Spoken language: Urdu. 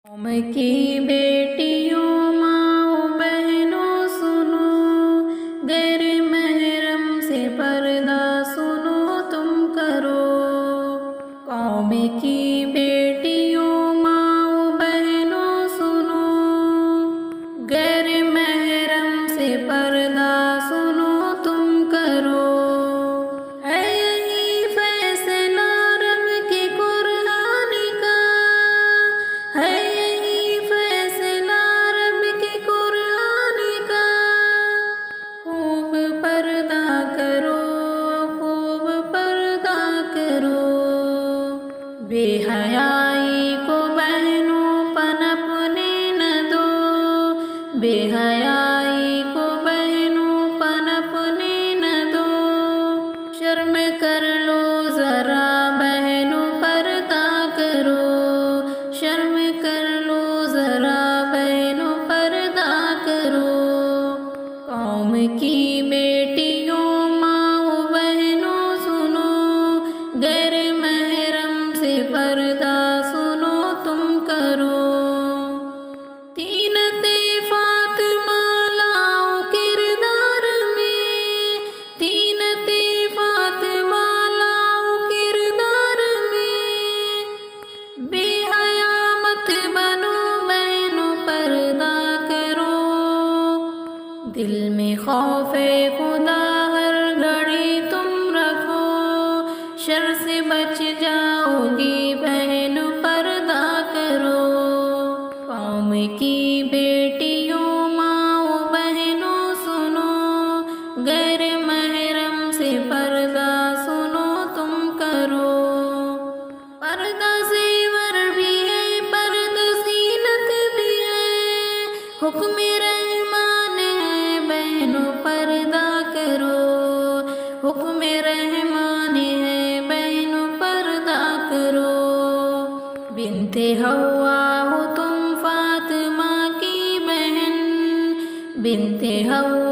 قوم کی بیٹیوں ماؤں بہنوں سنو، غیر محرم سے پردہ سنو تم کرو۔ قوم کی بیٹیوں ماؤں بہنوں سنو، غیر محرم سے پردہ سنو تم کرو۔ ہے یہی فیصلہ رب کے قرآن کا، ہے یہی فیصلہ رب کے قرآن کا۔ خوب پردہ کرو، خوب پردہ کرو۔ بے حیائی کو بہنوں پنپنے نہ دو، بے حیائی کو بہنوں پنپنے نہ دو۔ شرم کر لو ذرا بہنوں پردہ کرو، شرم کر لو ذرا بہنوں پردہ کرو۔ قوم کی بیٹیوں ماؤں بہنوں سنو، غیر محرم سے پردہ سنو تم کرو۔ طینت فاطمہ لاؤ کردار میں، طینت فاطمہ لاؤ کردار میں۔ بے حیا مت بنو بہنوں پردہ کرو۔ دل میں خوف خدا ہر گھڑی تم رکھو، شر سے بچ جاؤ گی بہنوں پردہ کرو۔ قوم کی بیٹیوں ماؤں بہنوں سنو، غیر محرم سے پردہ سنو تم کرو۔ پردہ زیور بھی ہے، پردہ زینت بھی ہے، حکم رحمان ہے بہنوں پردہ کرو، حکم رحمان ہے بہنوں پردہ کرو۔ بنت حوا ہو تم فاطمہ کی بہن، بنت حوا